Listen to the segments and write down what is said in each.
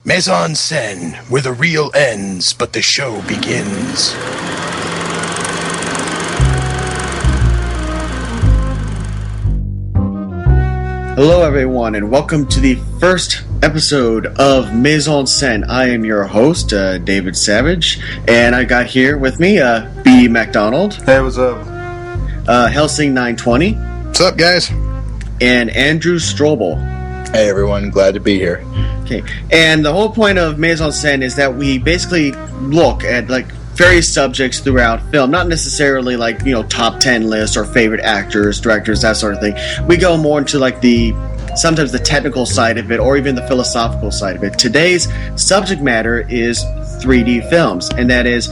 Mise en Scène, where the reel ends, but the show begins. Hello everyone, and welcome to the first episode of Mise en Scène. I am your host, David Savage, and I got here with me, B. MacDonald. Hey, what's up? Helsing 920. What's up, guys? And Andrew Strobel. Hey everyone, glad to be here. Okay, and the whole point of Mise en Scène is that we basically look at various subjects throughout film, not necessarily top 10 lists or favorite actors, directors, that sort of thing. We go more into sometimes the technical side of it or even the philosophical side of it. Today's subject matter is 3D films, and that is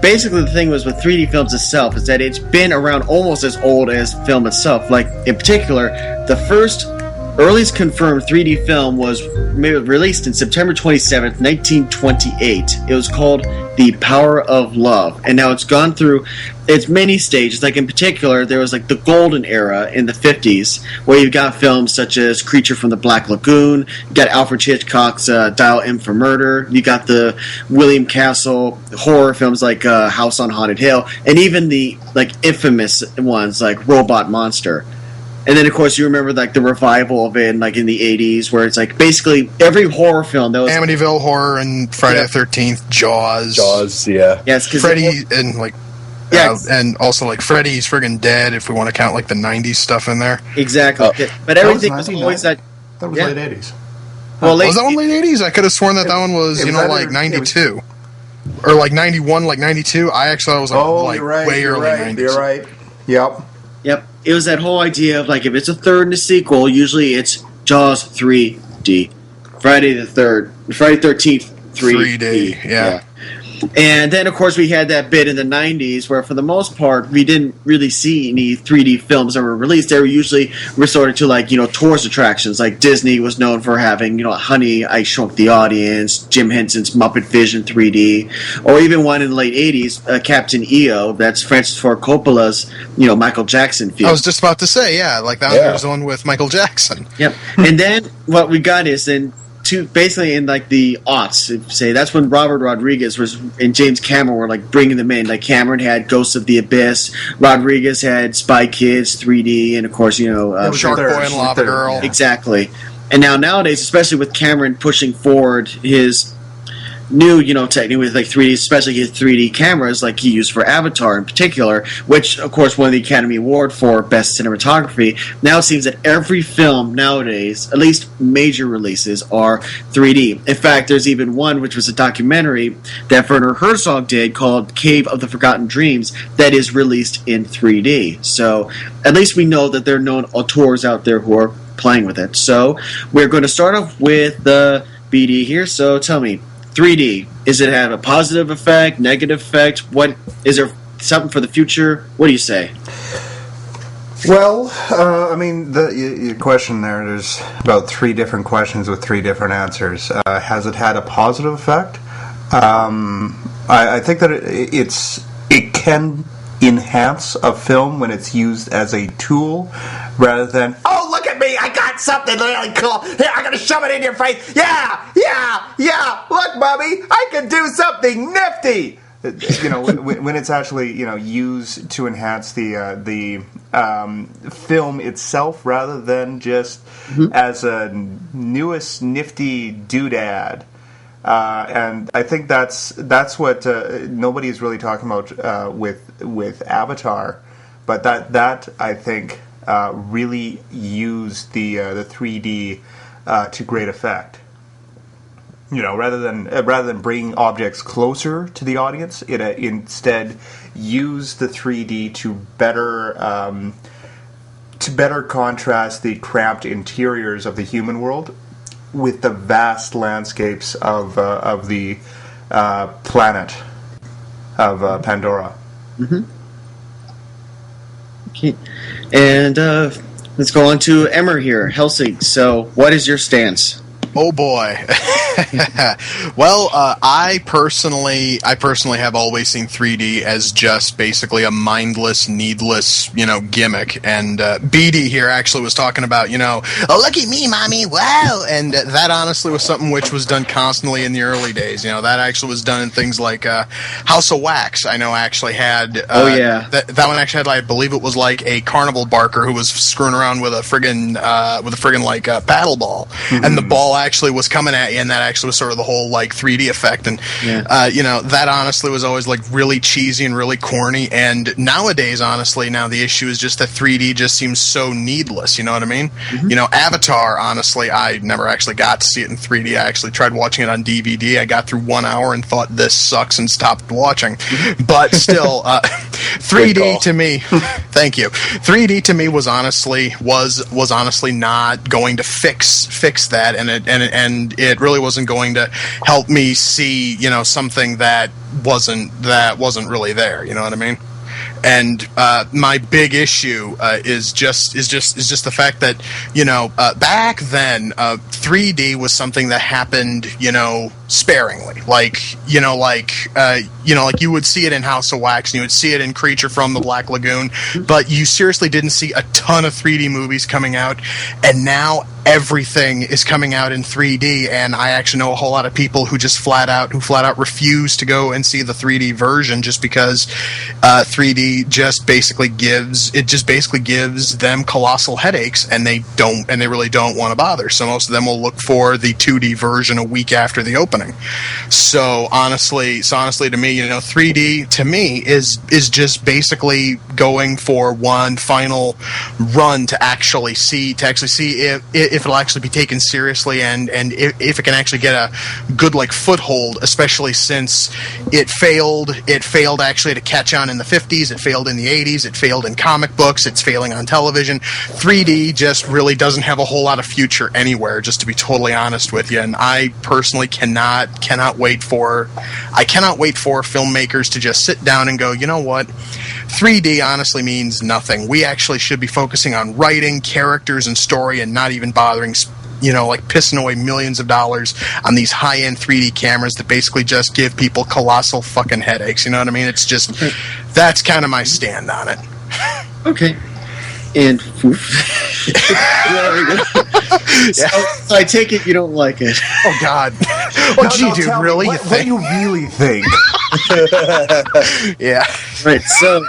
basically the thing was with 3D films itself is that it's been around almost as old as film itself. Like in particular, the first earliest confirmed 3D film was released in September 27th, 1928. It was called The Power of Love. And now it's gone through its many stages. Like in particular, there was the golden era in the 50s, where you've got films such as Creature from the Black Lagoon, you got Alfred Hitchcock's Dial M for Murder, you got the William Castle horror films like House on Haunted Hill, and even the infamous ones like Robot Monster. And then, of course, you remember the revival of it in the 80s, where it's basically every horror film that was Amityville Horror and Friday the 13th, Jaws, yeah, yes, because Freddy and also Freddy's friggin' Dead, if we want to count the 90s stuff in there. Exactly, but everything was always that was late 80s. Well, was that one late 80s? I could have sworn that one was 92 or 91, 92. I actually was you're right, way early 90s. You're right. Yep. It was that whole idea of if it's a third and a sequel, usually it's Jaws 3D, Friday the 13th 3D. Yeah. And then, of course, we had that bit in the 90s where, for the most part, we didn't really see any 3D films that were released. They were usually resorted to, tourist attractions. Like Disney was known for having, Honey, I Shrunk the Audience, Jim Henson's Muppet Vision 3D, or even one in the late 80s, Captain EO, that's Francis Ford Coppola's, Michael Jackson film. I was just about to say, that was the one with Michael Jackson. Yep. And then what we got is basically in the aughts, say that's when Robert Rodriguez and James Cameron were bringing them in. Cameron had Ghosts of the Abyss, Rodriguez had Spy Kids 3D, and of course Shark Boy and Lava Girl. Exactly. And nowadays, especially with Cameron pushing forward his new, technique with 3D, especially his 3D cameras he used for Avatar in particular, which of course won the Academy Award for Best Cinematography. Now it seems that every film nowadays, at least major releases, are 3D. In fact, there's even one which was a documentary that Werner Herzog did called Cave of the Forgotten Dreams that is released in 3D. So at least we know that there are known auteurs out there who are playing with it. So we're going to start off with the BD here. So tell me, 3D, is it have a positive effect, negative effect? What is there something for the future? What do you say? Well, your question there's about three different questions with three different answers. Has it had a positive effect? I think that it can enhance a film when it's used as a tool rather than, oh, look at me, I got something really cool, here, I'm gonna shove it in your face, yeah, look, Bobby, I can do something nifty. When it's actually used to enhance the film itself rather than just as a newest nifty doodad. And I think that's what nobody is really talking about with Avatar, but that I think really used the 3D to great effect. Rather than bringing objects closer to the audience, it instead used the 3D to better contrast the cramped interiors of the human world with the vast landscapes of the planet of Pandora. Mm-hmm. Okay. And let's go on to Emer here, Helsing. So, what is your stance? Oh boy. Well, I personally have always seen 3D as just basically a mindless, needless, gimmick. And BD here actually was talking about, oh, look at me, mommy, wow. And that honestly was something which was done constantly in the early days. That actually was done in things like House of Wax. I know actually had. That one actually had, I believe it was like a carnival barker who was screwing around with a friggin' paddle ball, and the ball actually was coming at you, and that actually was sort of the whole like 3D effect. And that honestly was always like really cheesy and really corny. And nowadays, honestly, now the issue is just that 3D just seems so needless. You know what I mean? Avatar. Honestly, I never actually got to see it in 3D. I actually tried watching it on DVD. I got through 1 hour and thought this sucks and stopped watching. But still, 3D to me. Thank you. 3D to me was honestly not going to fix that, and it really wasn't going to help me see something that wasn't really there. You know what I mean? And my big issue is just the fact that back then 3D was something that happened sparingly, like you would see it in House of Wax and you would see it in Creature from the Black Lagoon, but you seriously didn't see a ton of 3D movies coming out, and now everything is coming out in 3D, and I actually know a whole lot of people who just flat out refuse to go and see the 3D version just because 3D just basically gives them colossal headaches, and they really don't want to bother. So most of them will look for the 2D version a week after the opening. So honestly to me, 3D to me is just basically going for one final run to actually see if it'll actually be taken seriously, and if it can actually get a good foothold, especially since it failed actually to catch on in the 50s, it failed in the 80s, it failed in comic books, it's failing on television. 3D just really doesn't have a whole lot of future anywhere, just to be totally honest with you. And I personally cannot wait for filmmakers to just sit down and go, you know what, 3D honestly means nothing. We actually should be focusing on writing, characters, and story, and not even bothering, pissing away millions of dollars on these high-end 3D cameras that basically just give people colossal fucking headaches. You know what I mean? It's just, that's kind of my stand on it. Okay. And so I take it you don't like it. Oh God! Oh gee, dude, really? What do you really think? Yeah. Right. So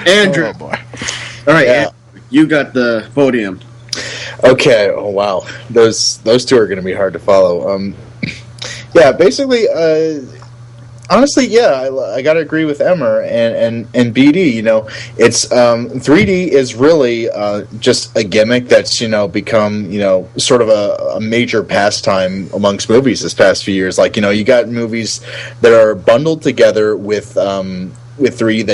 Andrew. Oh boy. All right, Andrew, you got the podium. Okay. Oh wow, those two are going to be hard to follow. Basically, honestly, I got to agree with Emer and BD. It's 3D is really just a gimmick that's become sort of a major pastime amongst movies this past few years. Like you got movies that are bundled together with 3D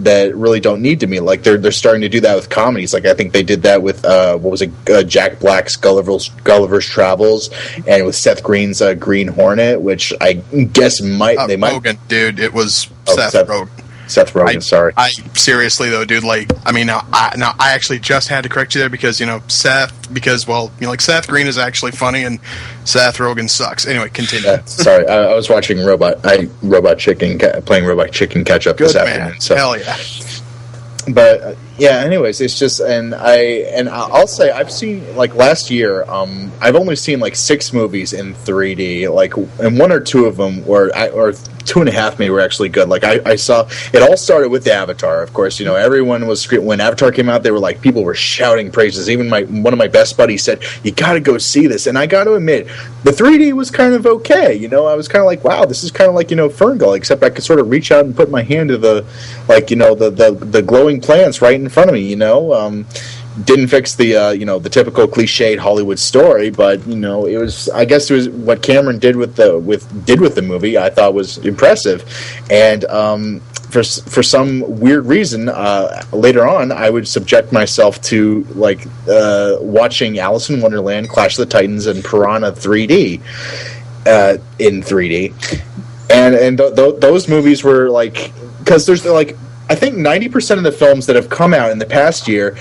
that really don't need to be. Like they're starting to do that with comedies. Like I think they did that with Jack Black's Gulliver's Travels, and with Seth Green's Green Hornet, which I guess they might. Rogen, dude, it was Seth Rogen. Seth Rogen, sorry. I seriously though, dude. I actually just had to correct you there because Seth Green is actually funny and Seth Rogen sucks. Anyway, continue. Sorry, I was watching playing Robot Chicken catch up this afternoon. So. Hell yeah. But anyways, it's just I'll say I've seen last year. I've only seen 6 movies in 3D. And 1 or 2 of them or 2.5 maybe were actually good. I saw it all started with the Avatar. Of course, everyone was when Avatar came out. They were people were shouting praises. Even one of my best buddies said, "You got to go see this." And I got to admit, the 3D was kind of okay. I was kind of wow, this is kind of Ferngully, except I could sort of reach out and put my hand to the the glowing plants right in front of me. Didn't fix the the typical cliched Hollywood story, but it was, I guess it was what Cameron did with the movie. I thought was impressive, and for some weird reason, later on I would subject myself to watching Alice in Wonderland, Clash of the Titans, and Piranha 3D in 3D, and those movies were because there's I think 90% of the films that have come out in the past year,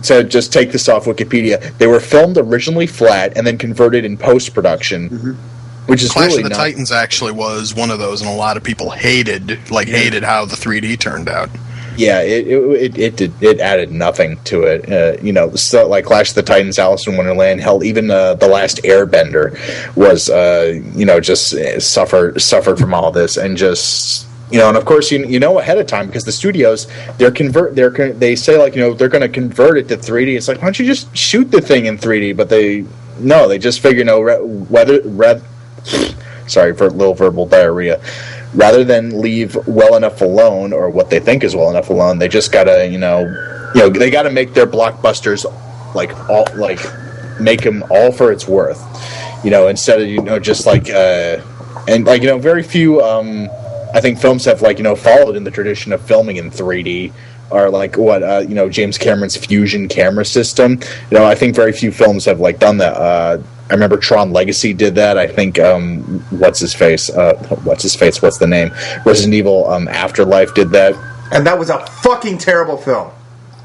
to just take this off Wikipedia, they were filmed originally flat and then converted in post-production, which is Clash really of the not... Titans actually was one of those, and a lot of people hated how the 3D turned out. Yeah, it added nothing to it. So like Clash of the Titans, Alice in Wonderland, hell, even The Last Airbender was, just suffered from all this, and just, and of course, ahead of time, because the studios, they say, like, they're going to convert it to 3D. It's like, why don't you just shoot the thing in 3D? But they just figure, sorry for a little verbal diarrhea. Rather than leave well enough alone, or what they think is well enough alone, they just gotta, they gotta make their blockbusters make them all for its worth, instead of just like, and like very few, I think films have followed in the tradition of filming in 3D. Or like what James Cameron's fusion camera system. I think very few films have done that. I remember Tron Legacy did that. I think what's his face? What's the name? Resident Evil Afterlife did that. And that was a fucking terrible film.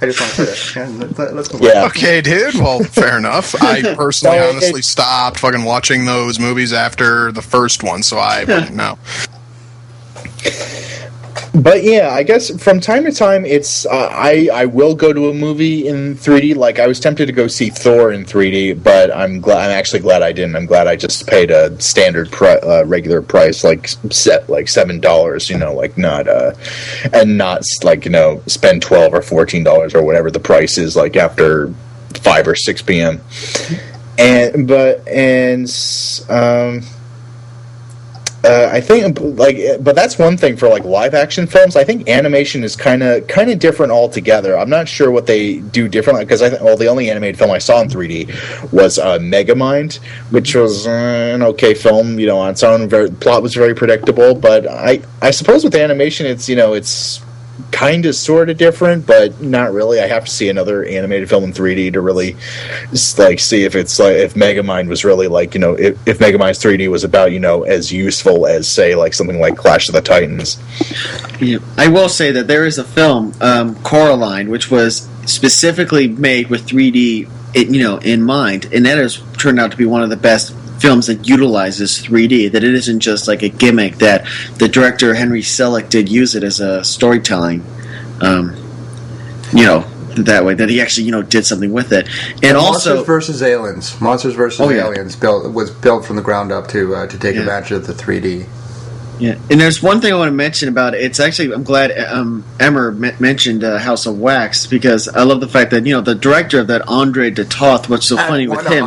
I just want to say that. Let's move on. Okay, dude. Well, fair enough. I personally, honestly, stopped fucking watching those movies after the first one, so I wouldn't know. But yeah, I guess from time to time, it's I will go to a movie in 3D. Like I was tempted to go see Thor in 3D, but I'm actually glad I didn't. I'm glad I just paid a standard regular price, like $7. And not spend $12 or $14 or whatever the price is after 5 or 6 p.m. I think, but that's one thing for live action films. I think animation is kind of different altogether. I'm not sure what they do differently, because the only animated film I saw in 3D was Megamind, which was an okay film. On its own, plot was very predictable. But I suppose with animation, it's kind of sort of different, but not really. I have to see another animated film in 3D to really see if it's if Megamind was really if Megamind's 3D was about as useful as say something like Clash of the Titans. Yeah. I will say that there is a film, Coraline, which was specifically made with 3D in mind, and that has turned out to be one of the best films that utilizes 3D, that it isn't just like a gimmick, that the director Henry Selick did use it as a storytelling, that way, that he actually did something with it. And also Monsters vs. Aliens was built from the ground up to take advantage of the 3D. Yeah, and there's one thing I want to mention about it. It's actually, I'm glad Emer mentioned House of Wax, because I love the fact that the director of that, Andre de Toth, what's so funny with him,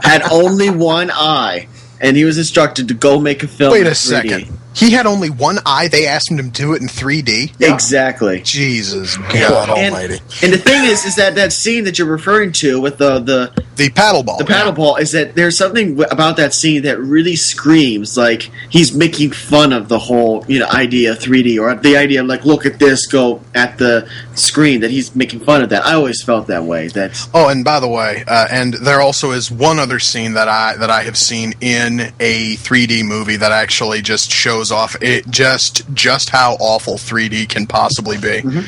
had only one eye, and he was instructed to go make a film. Wait a second. He had only one eye. They asked him to do it in 3D. Yeah. Exactly. Jesus God Almighty! And the thing is that scene that you're referring to with the paddle ball. The paddle ball is that there's something about that scene that really screams like he's making fun of the whole idea of 3D, or the idea of look at this, go at the screen, that he's making fun of that. I always felt that way. And by the way, and there also is one other scene that I have seen in a 3D movie that actually just shows off it just how awful 3D can possibly be. Mm-hmm.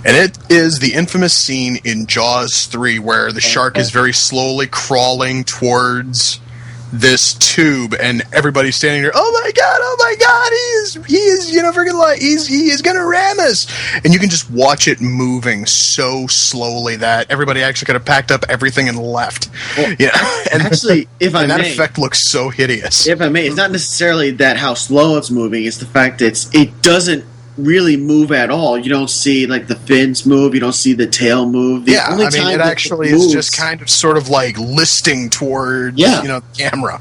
And it is the infamous scene in Jaws 3 where the shark is very slowly crawling towards this tube, and everybody's standing there, oh my god, he is freaking he is gonna ram us, and you can just watch it moving so slowly that everybody actually could have packed up everything and left. Well, and actually, that effect looks so hideous. If I may, it's not necessarily that how slow it's moving, it's the fact that it doesn't really move at all. You don't see the fins move, you don't see the tail move. It actually is just kind of sort of listing towards the camera.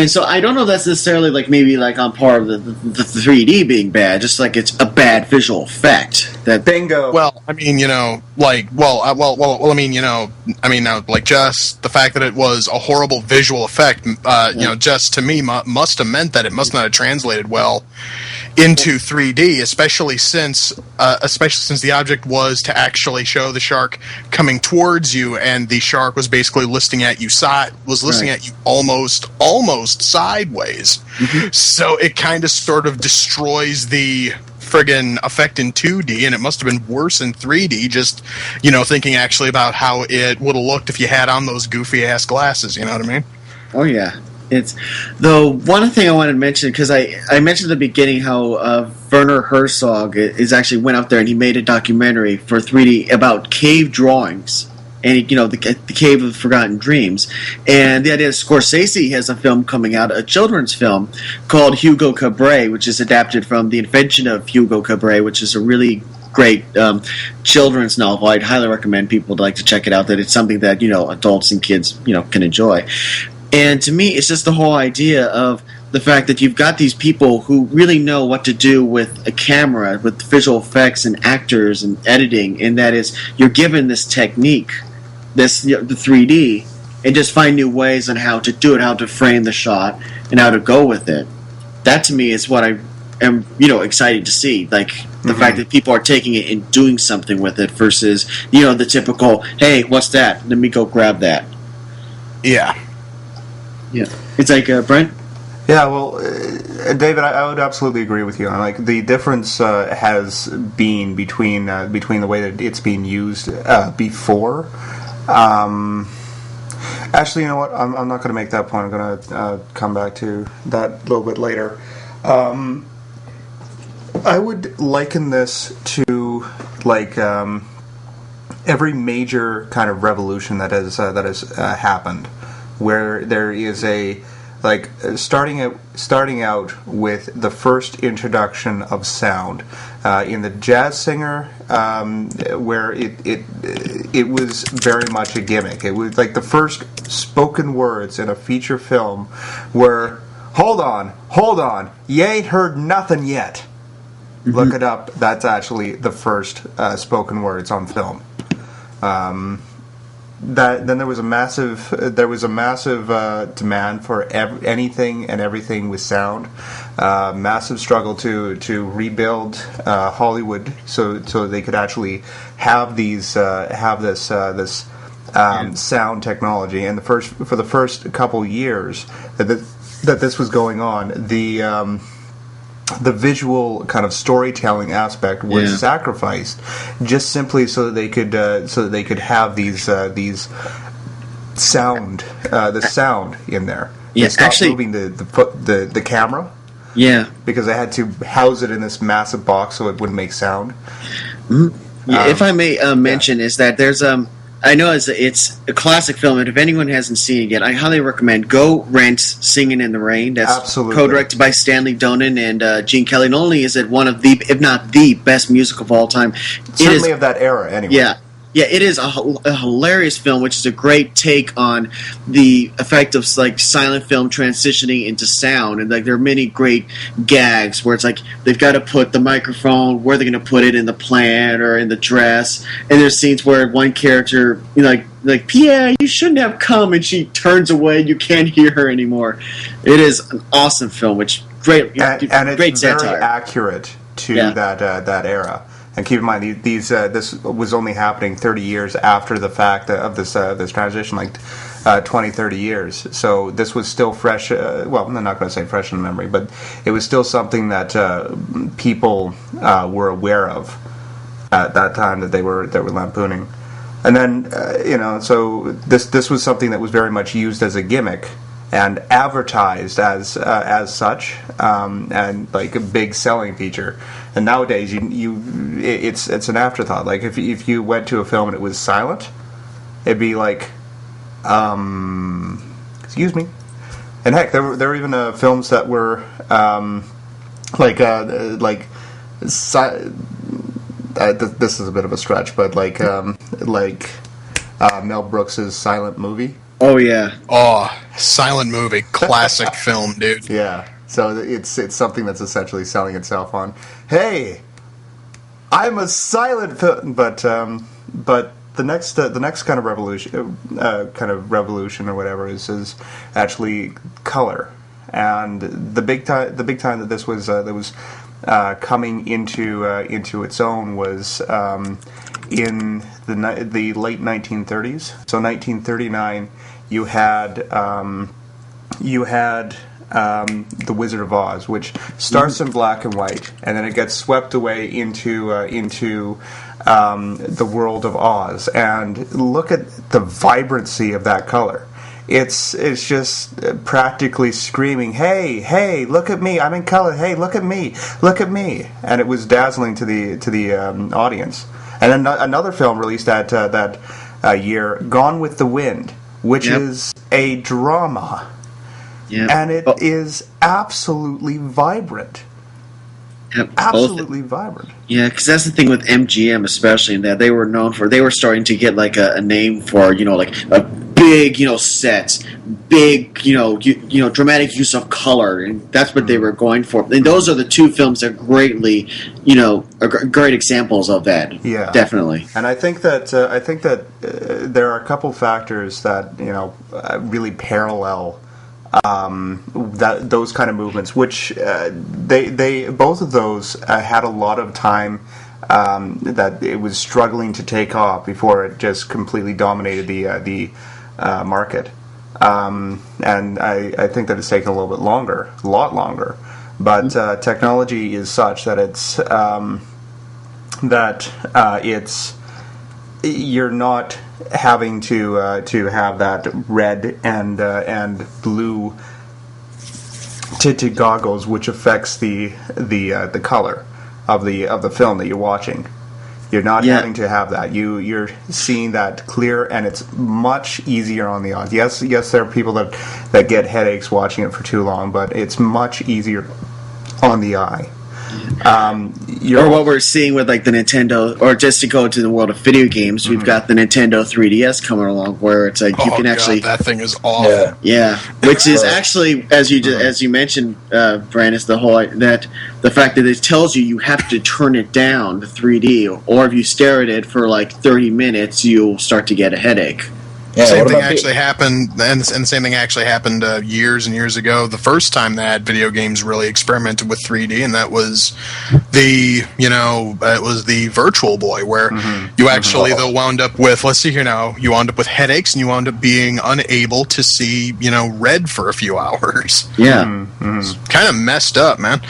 So I don't know if that's necessarily maybe on par of the 3D being bad, just it's a bad visual effect. That bingo. Well, I mean, just the fact that it was a horrible visual effect, just to me must have meant that it must not have translated well into 3D, especially since the object was to actually show the shark coming towards you, and the shark was basically listing at you almost sideways. Mm-hmm. So it kind of sort of destroys the friggin' effect in 2D, and it must have been worse in 3D, just, thinking actually about how it would have looked if you had on those goofy-ass glasses, you know what I mean? Oh, yeah. It's though one thing I wanted to mention, because I mentioned at the beginning how Werner Herzog is actually went up there and he made a documentary for 3D about cave drawings and the Cave of Forgotten Dreams, and the idea that Scorsese has a film coming out, a children's film called Hugo Cabret, which is adapted from The Invention of Hugo Cabret, which is a really great children's novel. I'd highly recommend people to like to check it out. That it's something that adults and kids can enjoy. And to me, it's just the whole idea of the fact that you've got these people who really know what to do with a camera, with visual effects and actors and editing, and that is you're given this technique, the 3D, and just find new ways on how to do it, how to frame the shot, and how to go with it. That to me is what I am, excited to see. Like the fact that people are taking it and doing something with it versus, the typical, hey, what's that? Let me go grab that. Yeah. Yeah. It's like, Brent? Yeah, well, David, I would absolutely agree with you. Like the difference has been between the way that it's being used before. Actually, you know what? I'm not going to make that point. I'm going to come back to that a little bit later. I would liken this to like every major kind of revolution that has happened, where there is a starting out with the first introduction of sound in the Jazz Singer, where it was very much a gimmick. It was like the first spoken words in a feature film were, hold on, you ain't heard nothing yet. Mm-hmm. Look it up. That's actually the first spoken words on film. Then there was a massive demand for anything and everything with sound. Massive struggle to rebuild Hollywood so they could actually have this sound technology. And for the first couple years that this was going on, the visual kind of storytelling aspect was sacrificed, just simply so that they could have these sound the sound in there. They stopped actually moving the camera. Yeah, because they had to house it in this massive box so it wouldn't make sound. Mm-hmm. If I may mention, is that there's I know it's a classic film, and if anyone hasn't seen it yet, I highly recommend go rent Singing in the Rain. That's absolutely co-directed by Stanley Donen and Gene Kelly. Not only is it one of the, if not the best musical of all time, certainly of that era, anyway. Yeah, it is a hilarious film, which is a great take on the effect of like silent film transitioning into sound, and like there are many great gags where it's like they've got to put the microphone where they're going to put it in the plant or in the dress, and there's scenes where one character like Pierre, you shouldn't have come, and she turns away, you can't hear her anymore. It is an awesome film, which great and it's great very satire. accurate to that era. And keep in mind, this was only happening 30 years after the fact of this transition, like 20, 30 years. So this was still fresh. Well, I'm not going to say fresh in memory, but it was still something that people were aware of at that time that they were lampooning. And then so this was something that was very much used as a gimmick and advertised as such, and like a big selling feature. And nowadays, it's an afterthought. Like if you went to a film and it was silent, it'd be like, excuse me. And heck, there were even films that were this is a bit of a stretch, but like Mel Brooks's silent movie. Oh yeah. Oh, silent movie, classic film, dude. Yeah. So it's something that's essentially selling itself on, hey, I'm a silent film, but the next kind of revolution or whatever is actually color, and the big time that this was coming into its own was in the late 1930s. So 1939, you had you had The Wizard of Oz, which starts in black and white, and then it gets swept away into the world of Oz. And look at the vibrancy of that color. It's just practically screaming, hey, look at me, I'm in color, hey, look at me, and it was dazzling to the audience. And then another film released that year, Gone with the Wind, which is a drama, and it is absolutely vibrant. Yep. Absolutely vibrant. Yeah, because that's the thing with MGM, especially in that they were starting to get like a name for like a big sets, big dramatic use of color, and that's what they were going for. And those are the two films that greatly are great examples of that. Yeah, definitely. And I think that there are a couple factors that really parallel those kind of movements, which they both of those had a lot of time that it was struggling to take off before it just completely dominated the market, and I think that it's taken a little bit longer, a lot longer, but technology is such that it's you're not having to have that red and blue tinted goggles, which affects the color of the film that you're watching. You're not having to have that. You're seeing that clear, and it's much easier on the eyes. Yes, there are people that get headaches watching it for too long, but it's much easier on the eye. Or what we're seeing with like the Nintendo, or just to go to the world of video games, we've got the Nintendo 3DS coming along, where it's like you can actually that thing is awful. Yeah, which is actually, as you mentioned, Brandis, the fact that it tells you have to turn it down to 3D, or if you stare at it for like 30 minutes, you'll start to get a headache. Yeah, same thing actually happened, and the same thing actually happened years and years ago. The first time that video games really experimented with 3D, and that was it was the Virtual Boy, where you actually wound up with, let's see here now, you wound up with headaches, and you wound up being unable to see red for a few hours. Yeah, It's kind of messed up, man.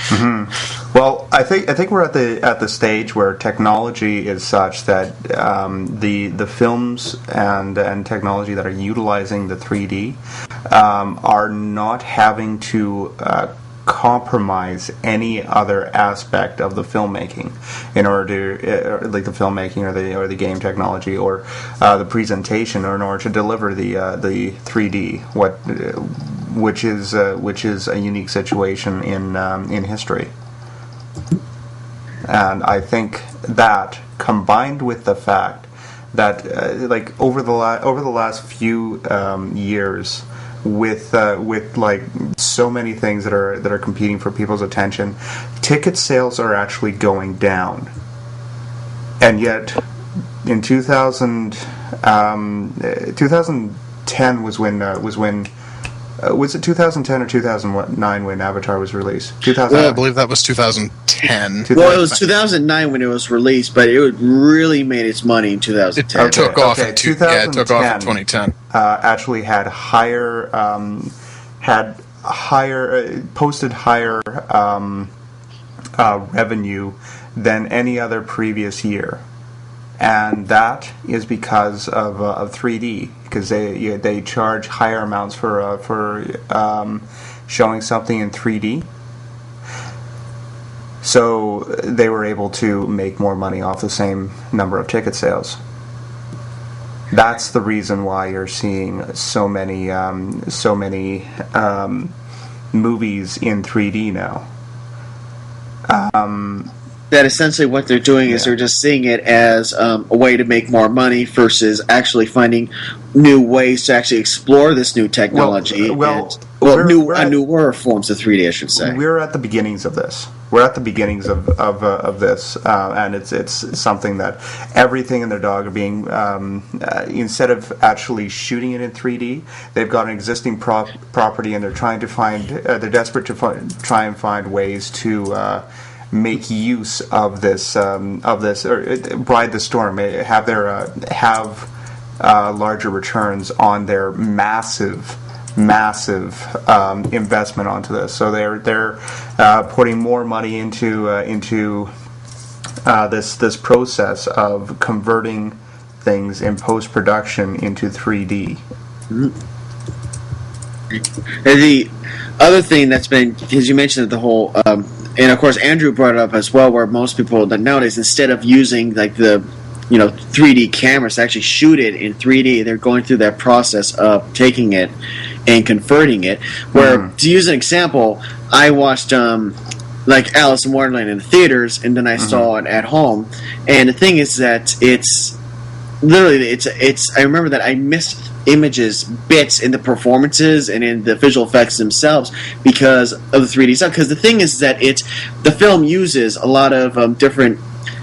Well, I think we're at the stage where technology is such that the films and technology that are utilizing the 3D are not having to compromise any other aspect of the filmmaking in order to like the filmmaking or the game technology or the presentation, or in order to deliver the 3D, which is a unique situation in history. And I think that, combined with the fact that over the last few years, with like so many things that are competing for people's attention, ticket sales are actually going down. And yet, in 2010 was when. Was it 2010 or 2009 when Avatar was released? Well, I believe that was 2010. Well, it was 2009 when it was released, but it really made its money in 2010. It took off in 2010. Actually had posted higher revenue than any other previous year. And that is because of 3D, because they charge higher amounts for showing something in 3D. So they were able to make more money off the same number of ticket sales. That's the reason why you're seeing so many movies in 3D now. That essentially what they're doing is they're just seeing it as a way to make more money versus actually finding new ways to actually explore this new technology. Newer forms of 3D, I should say. We're at the beginnings of this. We're at the beginnings of this, and it's something that everything in their dog are being instead of actually shooting it in 3D, they've got an existing property, and they're trying to find they're desperate to try and find ways to make use of this or ride the storm, have larger returns on their massive massive investment onto this. So they're putting more money into this process of converting things in post-production into 3D. Mm-hmm. And the other thing that's been, because you mentioned the whole, and of course Andrew brought it up as well, where most people that nowadays, instead of using like the 3D cameras to actually shoot it in 3D, they're going through that process of taking it and converting it. Where, to use an example, I watched like Alice in Wonderland in the theaters, and then I saw it at home. And the thing is that it's literally, I remember that I missed images, bits in the performances and in the visual effects themselves because of the 3D stuff. Because the thing is that the film uses a lot of different,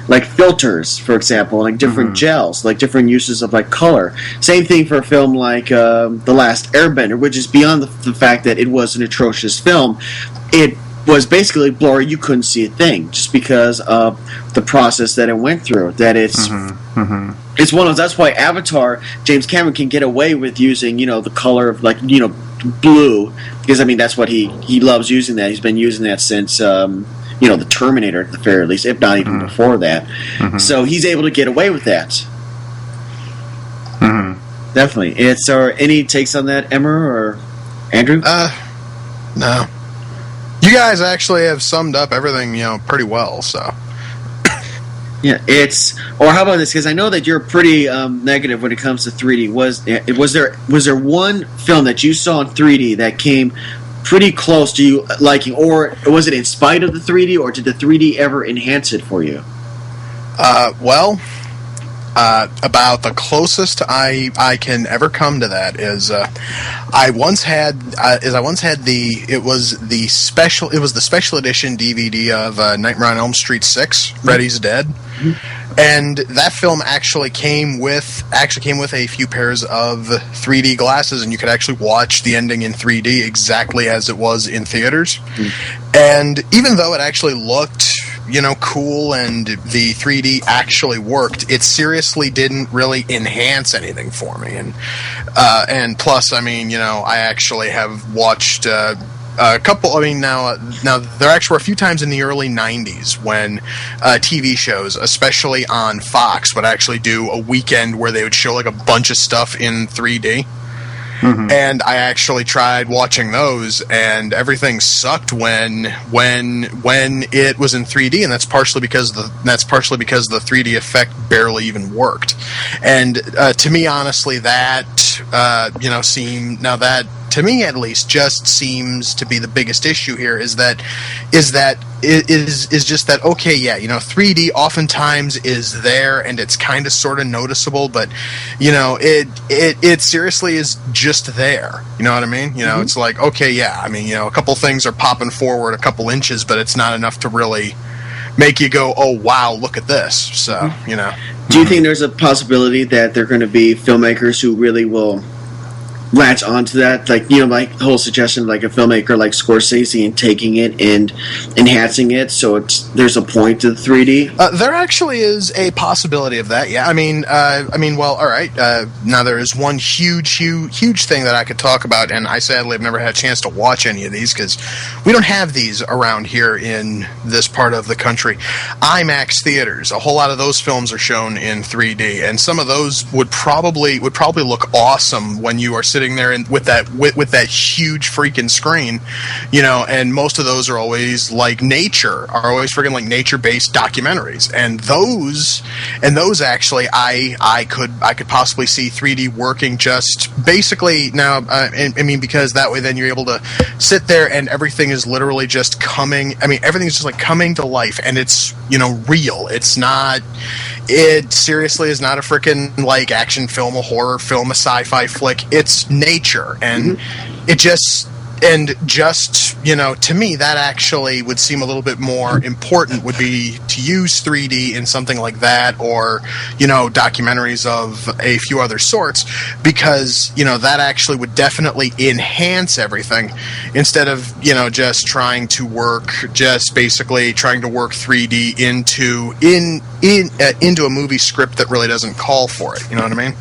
like, filters, for example, like different gels, like different uses of like color. Same thing for a film like The Last Airbender, which is beyond the fact that it was an atrocious film. It was basically blurry. You couldn't see a thing just because of the process that it went through. That it's it's one of those. That's why Avatar, James Cameron can get away with using the color of like blue, because I mean that's what he loves using. That he's been using that since the Terminator at the very least, if not even before that. So he's able to get away with that. Definitely. It's any takes on that, Emer or Andrew? No. You guys actually have summed up everything, pretty well, so. Yeah, or how about this? Because I know that you're pretty negative when it comes to 3D. Was there one film that you saw in 3D that came pretty close to you liking, or was it in spite of the 3D, or did the 3D ever enhance it for you? About the closest I can ever come to that is I once had the special edition DVD of Nightmare on Elm Street 6, Freddy's Dead. And that film actually came with a few pairs of 3D glasses, and you could actually watch the ending in 3D exactly as it was in theaters. And even though it actually looked cool and the 3D actually worked, it seriously didn't really enhance anything for me. And plus, I mean, I actually have watched a couple. I mean, now there actually were a few times in the early '90s when TV shows, especially on Fox, would actually do a weekend where they would show like a bunch of stuff in 3D. And I actually tried watching those, and everything sucked when it was in 3D, and that's partially because the 3D effect barely even worked. And to me, honestly, that to me at least just seems to be the biggest issue here is just that, okay, yeah, 3D oftentimes is there and it's kind of sort of noticeable, but it seriously is just there. You know what I mean? It's like, okay, yeah, I mean, a couple things are popping forward a couple inches, but it's not enough to really make you go, oh wow, look at this. So, Do you think there's a possibility that there are going to be filmmakers who really will latch onto that, like like the whole suggestion of like a filmmaker like Scorsese and taking it and enhancing it so there's a point to the 3D? There actually is a possibility of that. Yeah, I mean, well, all right. Now there is one huge thing that I could talk about, and I sadly have never had a chance to watch any of these because we don't have these around here in this part of the country. IMAX theaters, a whole lot of those films are shown in 3D, and some of those would probably look awesome when you are sitting there with that huge freaking screen, and most of those are always like freaking like nature-based documentaries, and those actually I could possibly see 3D working just basically now. I mean, because that way then you're able to sit there and everything is literally just coming. I mean, everything's just like coming to life, and it's real. It's not. It seriously is not a freaking like action film, a horror film, a sci-fi flick. It's nature, and it just to me that actually would seem a little bit more important, would be to use 3D in something like that, or documentaries of a few other sorts, because that actually would definitely enhance everything instead of just trying to work 3D into a movie script that really doesn't call for it. You know what I mean?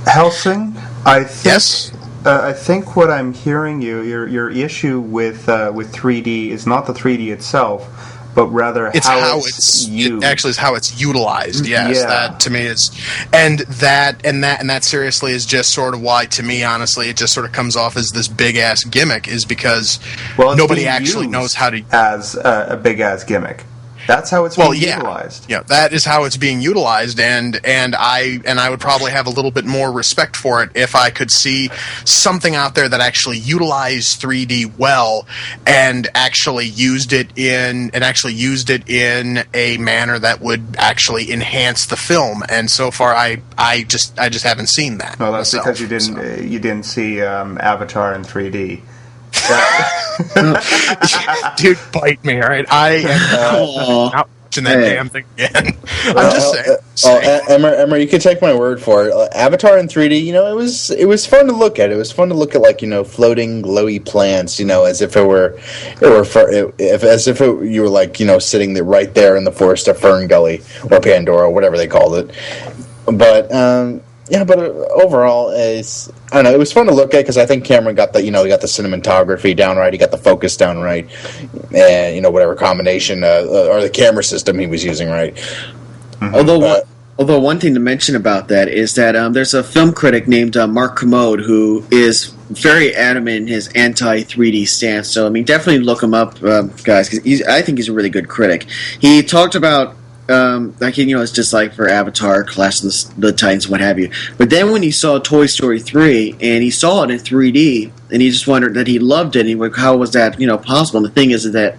Helsing, I think. Yes. I think what I'm hearing your issue with 3D is not the 3D itself, but rather how it's used. It actually is how it's utilized. Yes, Yeah. that to me is, and that seriously is just sort of why, to me, honestly, it just sort of comes off as this big ass gimmick, is because Well, it's nobody being actually used knows how to. as a big ass gimmick. That's how it's being utilized. Yeah, that is how it's being utilized, and I would probably have a little bit more respect for it if I could see something out there that actually utilized 3D well and actually used it in a manner that would actually enhance the film. And so far, I just haven't seen that. No, that's myself, because you didn't see Avatar in 3D. Dude, bite me, all right? I am not watching that damn thing again. I'm just saying. Emer, you can take my word for it. Avatar in 3D, it was fun to look at. It was fun to look at, like, floating glowy plants, as if you were like, sitting there right there in the forest of Fern Gully or Pandora, whatever they called it. But but overall, I don't know. It was fun to look at because I think Cameron got the, he got the cinematography down right, he got the focus down right, and whatever combination or the camera system he was using right. Mm-hmm. Although one thing to mention about that is that there's a film critic named Mark Commode who is very adamant in his anti-3D stance. So definitely look him up, guys, because I think he's a really good critic. He talked about. It's just like for Avatar, Clash of the Titans, what have you. But then when he saw Toy Story 3 and he saw it in 3D, and he just wondered that he loved it, and he went, how was that, possible? And the thing is that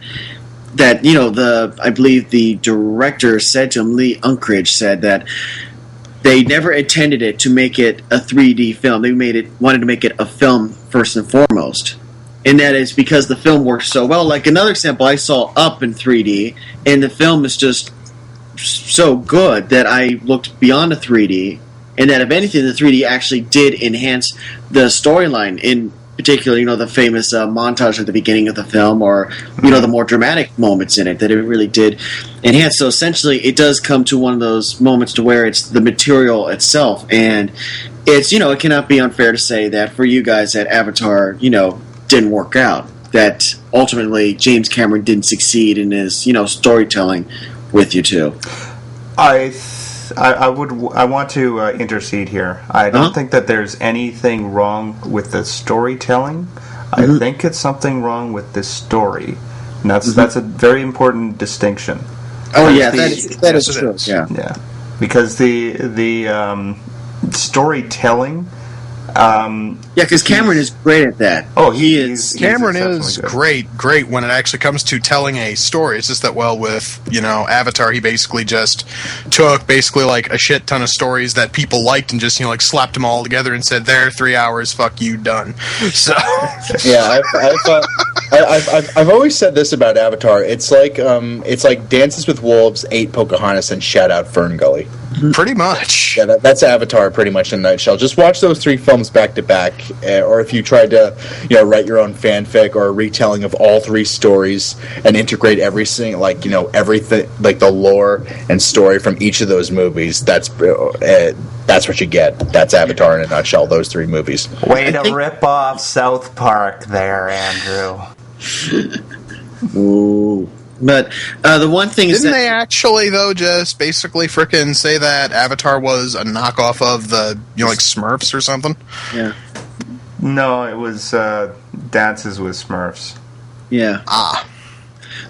I believe the director said to him, Lee Unkrich said that they never intended it to make it a 3D film. They wanted to make it a film first and foremost. And that is because the film works so well. Like another example, I saw Up in 3D, and the film is just so good that I looked beyond the 3D, and that if anything, the 3D actually did enhance the storyline. In particular, the famous montage at the beginning of the film, or the more dramatic moments in it, that it really did enhance. So essentially, it does come to one of those moments to where it's the material itself, and it's it cannot be unfair to say that for you guys that Avatar didn't work out, that ultimately James Cameron didn't succeed in his storytelling with you too. I want to intercede here. I don't think that there's anything wrong with the storytelling. Mm-hmm. I think it's something wrong with this story, and that's a very important distinction. Oh yeah, that is true. Yeah, because the storytelling. Because Cameron is great at that. Oh, Cameron is great when it actually comes to telling a story. It's just that, with Avatar, he basically just took like a shit ton of stories that people liked and just slapped them all together and said, "There, 3 hours, fuck you, done." So yeah, I've always said this about Avatar. It's like Dances with Wolves ate Pocahontas and shat out Fern Gully. Pretty much. Yeah, that's Avatar pretty much in a nutshell. Just watch those 3 films back to back, or if you tried to, write your own fanfic or a retelling of all 3 stories and integrate everything, everything, like the lore and story from each of those movies. That's what you get. That's Avatar in a nutshell. Those 3 movies. Way to rip off South Park, there, Andrew. Ooh. But the one thing is didn't they actually though just basically frickin' say that Avatar was a knockoff of the like Smurfs or something? Yeah. No, it was Dances with Smurfs. Yeah.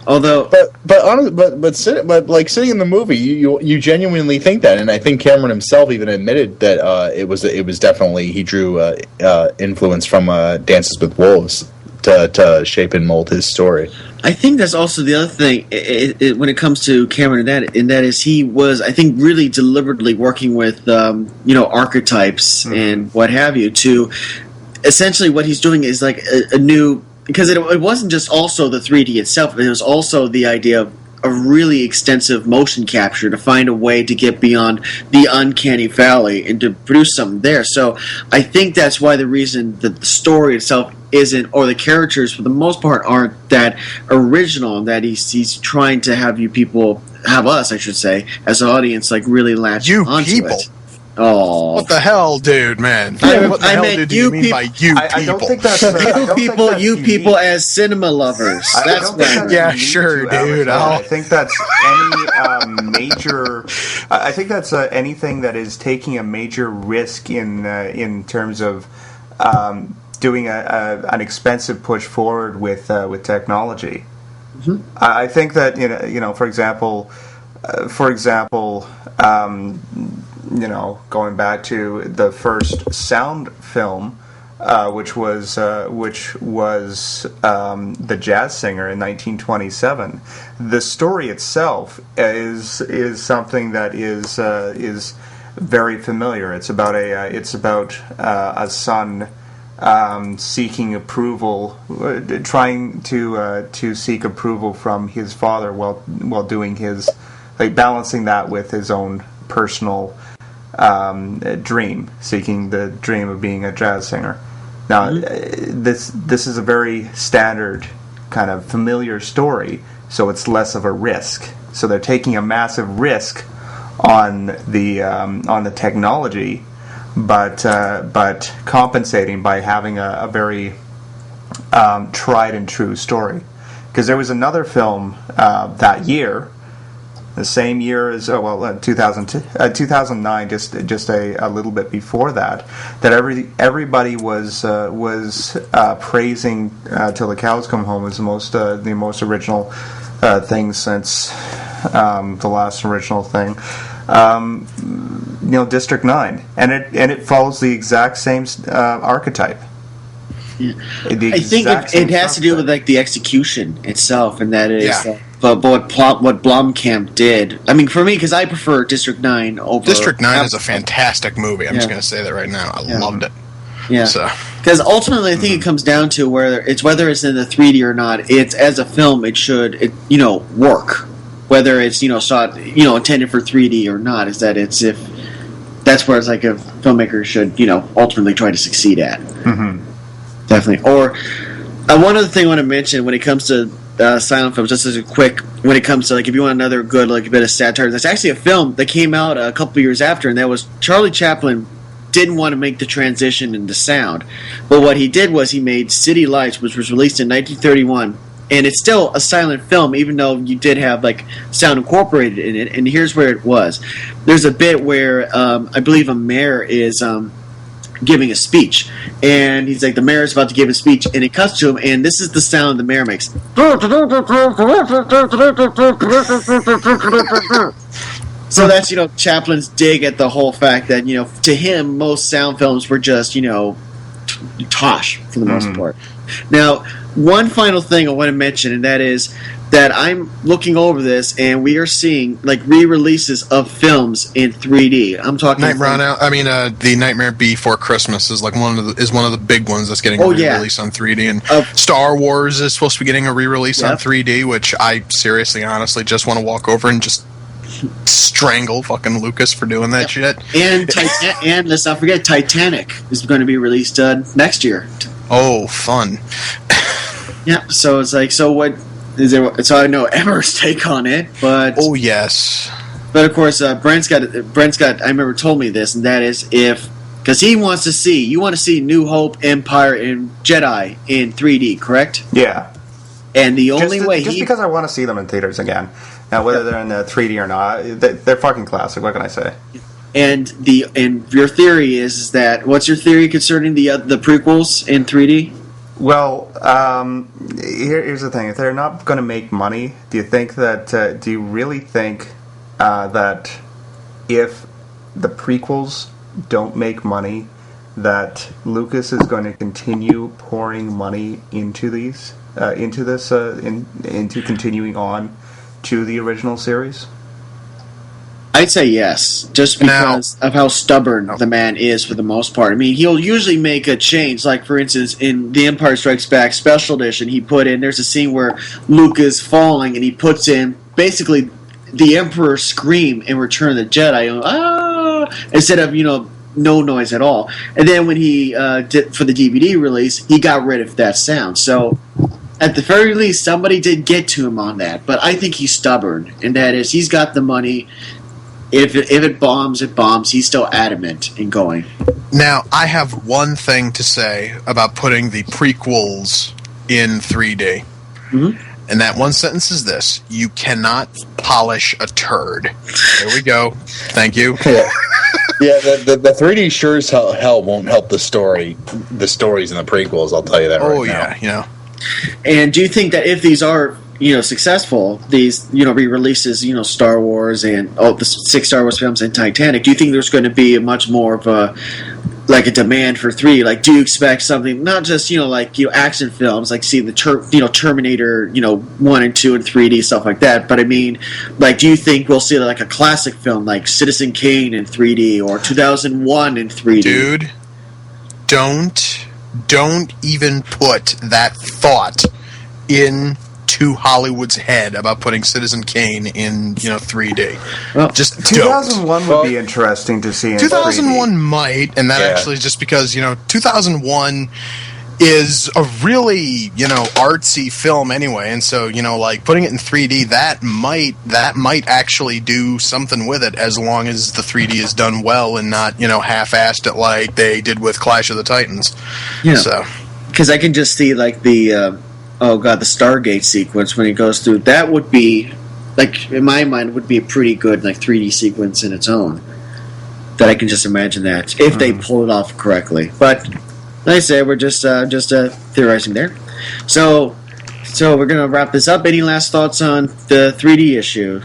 Although, but sitting in the movie, you genuinely think that, and I think Cameron himself even admitted that it was definitely he drew influence from Dances with Wolves to shape and mold his story. I think that's also the other thing when it comes to Cameron, and that is he was, I think, really deliberately working with archetypes and what have you, to essentially what he's doing is like a new, because it wasn't just also the 3D itself, it was also the idea of a really extensive motion capture to find a way to get beyond the uncanny valley and to produce something there. So I think that's why the reason that the story itself isn't, or the characters for the most part aren't that original, that he's trying to have us, I should say, as an audience, like really latch onto it. Oh, What the hell, dude, man? What the I hell meant do you you mean by you people? I don't think that's you people as cinema lovers. I That's don't think what. that's Yeah, unique sure, to dude, Avatar. I'll- I think that's any major. I think that's anything that is taking a major risk in terms of doing an expensive push forward with technology. Mm-hmm. I think that for example, going back to the first sound film, which was The Jazz Singer in 1927. The story itself is something that is very familiar. It's about a son seeking approval, trying to seek approval from his father while doing his, like, balancing that with his own personal dream, seeking the dream of being a jazz singer. Now, this is a very standard kind of familiar story, so it's less of a risk. So they're taking a massive risk on the technology, but compensating by having a very tried and true story. Because there was another film that year, the same year as 2009, just a little bit before that everybody was praising Till the Cows Come Home as the most original thing since the last original thing. District 9, and it follows the exact same archetype. Yeah. I think it has to do with like the execution itself, and that is but what Blomkamp did. I mean, for me, because I prefer District 9 over District 9 is a fantastic movie. I'm just going to say that right now. I loved it. Yeah, because ultimately, I think it comes down to whether it's in the 3D or not. It's as a film, it should work. Whether it's shot intended for 3D or not, is that it's if that's where it's like a filmmaker should ultimately try to succeed at. Mm-hmm. Definitely. Or one other thing I want to mention when it comes to silent films, just as a quick, when it comes to like if you want another good like a bit of satire, that's actually a film that came out a couple years after, and that was Charlie Chaplin didn't want to make the transition into sound, but what he did was he made City Lights, which was released in 1931. And it's still a silent film, even though you did have like sound incorporated in it. And here's where it was. There's a bit where I believe a mayor is giving a speech, and he's like, the mayor is about to give a speech, and it cuts to him, and this is the sound the mayor makes. So that's Chaplin's dig at the whole fact that to him most sound films were just tosh for the most part. Now, one final thing I want to mention, and that is that I'm looking over this, and we are seeing like re-releases of films in 3D. I'm talking The Nightmare Before Christmas is like one of the big ones that's getting a re-release on 3D, and Star Wars is supposed to be getting a re-release on 3D, which I seriously, honestly, just want to walk over and just strangle fucking Lucas for doing that shit. And and let's not forget, Titanic is going to be released next year. Oh, fun. Yeah, so it's like, so what is there? So I know Emer's take on it, but oh yes, but of course Brent's got. I remember told me this, and that is because he wants to see. You want to see New Hope, Empire, and Jedi in 3D, correct? Yeah. And the only way because I want to see them in theaters again. Now, whether they're in 3D or not, they're fucking classic. What can I say? And your theory is that what's your theory concerning the prequels in 3D? Well, here's the thing: if they're not going to make money, do you really think that if the prequels don't make money, that Lucas is going to continue pouring money into into continuing on to the original series? I'd say yes, just because of how stubborn the man is for the most part. I mean, he'll usually make a change. Like, for instance, in The Empire Strikes Back Special Edition, there's a scene where Luke is falling, and he puts in, basically, the Emperor's scream in Return of the Jedi, instead of, no noise at all. And then when he did for the DVD release, he got rid of that sound. So, at the very least, somebody did get to him on that. But I think he's stubborn, and that is, he's got the money. if it bombs, it bombs. He's still adamant in going. Now, I have one thing to say about putting the prequels in 3D. Mm-hmm. And that one sentence is this: you cannot polish a turd. There we go. Thank you. Yeah, the 3D sure as hell won't help the stories in the prequels, I'll tell you that right now. You know. And do you think that if these are, successful, these, re-releases, Star Wars and the 6 Star Wars films and Titanic, do you think there's going to be much more of a demand for 3? Like, do you expect something, not just, action films, like see the Terminator, 1 and 2 in 3D, stuff like that, but I mean, do you think we'll see a classic film like Citizen Kane in 3D or 2001 in 3D? Dude, don't even put that thought into Hollywood's head about putting Citizen Kane in 3D. Well, just 2001 would be interesting to see in 2001 3D. might, and that actually is just because 2001 is a really artsy film anyway, and so putting it in 3D, that might actually do something with it, as long as the 3D is done well and not half-assed it like they did with Clash of the Titans. Yeah. So because I can just see the the Stargate sequence when he goes through. That would be in my mind would be a pretty good 3D sequence in its own. That I can just imagine that if they pull it off correctly. But like I said, we're just theorizing there. So we're gonna wrap this up. Any last thoughts on the 3D issue?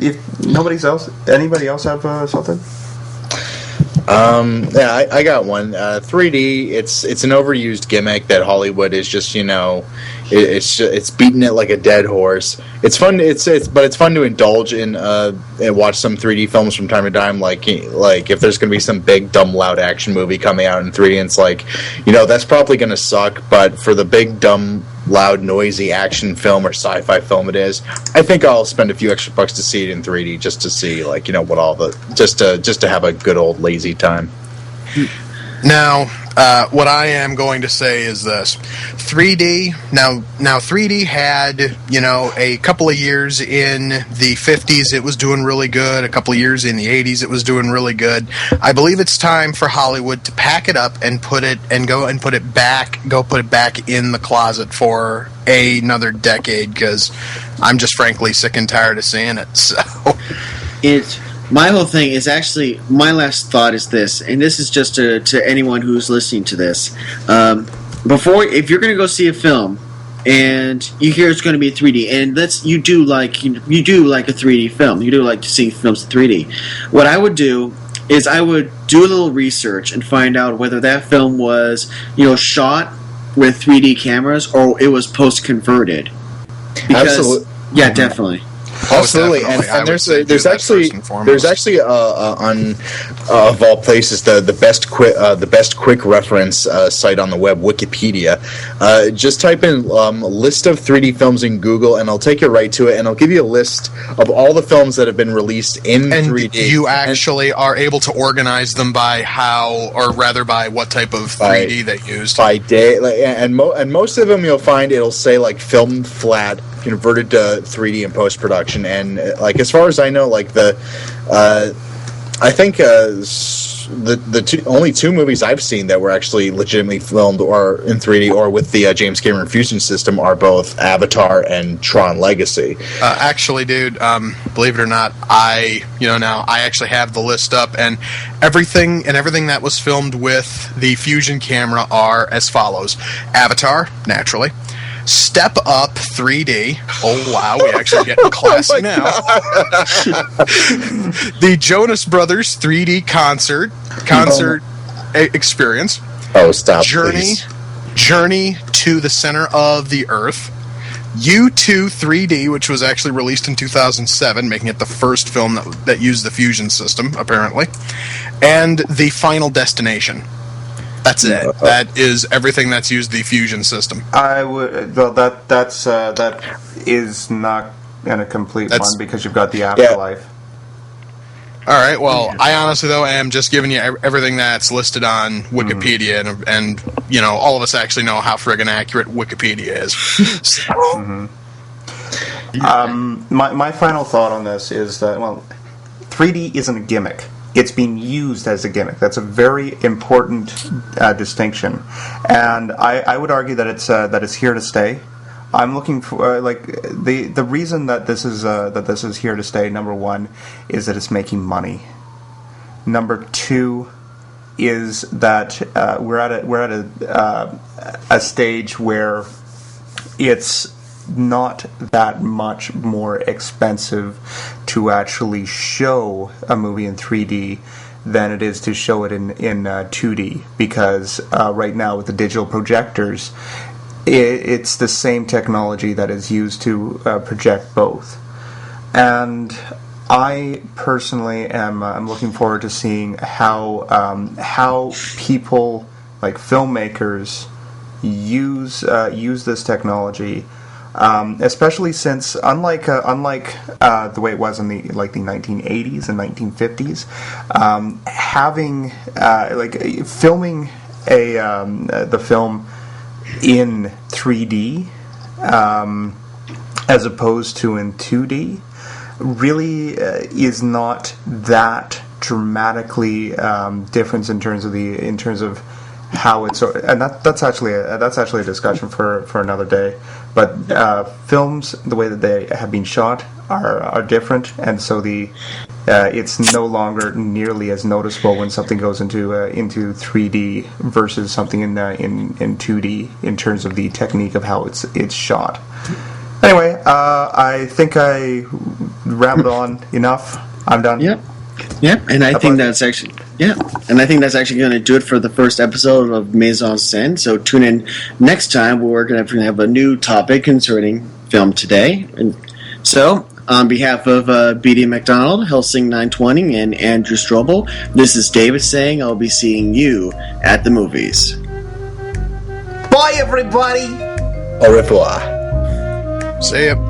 If anybody else have something? Yeah, I got one. 3D, it's an overused gimmick that Hollywood is just it's beating it like a dead horse. It's fun. But it's fun to indulge in and watch some 3D films from time to time. Like if there's going to be some big dumb loud action movie coming out in 3D, and it's that's probably going to suck. But for the big dumb loud noisy action film or sci-fi film it is, I think I'll spend a few extra bucks to see it in 3D just to see what all the just to have a good old lazy time. Now, what I am going to say is this: 3D. Now 3D had a couple of years in the 50s. It was doing really good. A couple of years in the 80s, it was doing really good. I believe it's time for Hollywood to pack it up and put it back in the closet for another decade, because I'm just frankly sick and tired of seeing it. So my whole thing is actually, my last thought is this, and this is just to anyone who's listening to this. If you're going to go see a film and you hear it's going to be 3D, and you do like a 3D film, you do like to see films in 3D, what I would do is I would do a little research and find out whether that film was shot with 3D cameras or it was post-converted. Absolutely. Yeah, definitely. Absolutely, and there's actually on of all places the best quick reference site on the web, Wikipedia. Just type in list of 3D films in Google, and it'll take you right to it, and it'll give you a list of all the films that have been released in 3D. You actually are able to organize them by by what type of 3D they used. By day, and most of them you'll find it'll say filmed flat, converted to 3D in post-production, and as far as I know, I think the only two movies I've seen that were actually legitimately filmed or in 3D or with the James Cameron Fusion system are both Avatar and Tron Legacy. Actually, dude, believe it or not, I actually have the list up, and everything that was filmed with the Fusion camera are as follows: Avatar, naturally. Step Up 3D. Oh, wow, we actually getting classy now. The Jonas Brothers 3D concert experience. Oh, stop, Journey to the Center of the Earth. U2 3D, which was actually released in 2007, making it the first film that used the Fusion system, apparently. And The Final Destination. That's it. That is everything that's used the Fusion system. That is not a complete one, because you've got the Afterlife. All right. Well, I honestly though am just giving you everything that's listed on Wikipedia, and all of us actually know how friggin' accurate Wikipedia is. So. My final thought on this is that, well, 3D isn't a gimmick. It's being used as a gimmick. That's a very important distinction, and I would argue that it's here to stay. I'm looking for the reason that this is here to stay. Number one is that it's making money. Number two is that we're at a stage where it's not that much more expensive to actually show a movie in 3D than it is to show it in 2D, because right now with the digital projectors, it's the same technology that is used to project both. And I personally am looking forward to seeing how people like filmmakers use this technology. Especially since, unlike the way it was in the 1980s and 1950s, having filming the film in 3D as opposed to in 2D really is not that dramatically different in terms of how it's, and that's actually a discussion for another day. But films, the way that they have been shot, are different, and so it's no longer nearly as noticeable when something goes into 3D versus something in 2D in terms of the technique of how it's shot. Anyway, I think I rambled on enough. I'm done. Yeah, and I think that's actually going to do it for the first episode of Mise en Scène. So tune in next time where we're going to have a new topic concerning film today. And so, on behalf of BD MacDonald, Helsing 920, and Andrew Strobel, this is David saying I'll be seeing you at the movies. Bye, everybody. Au revoir. See ya.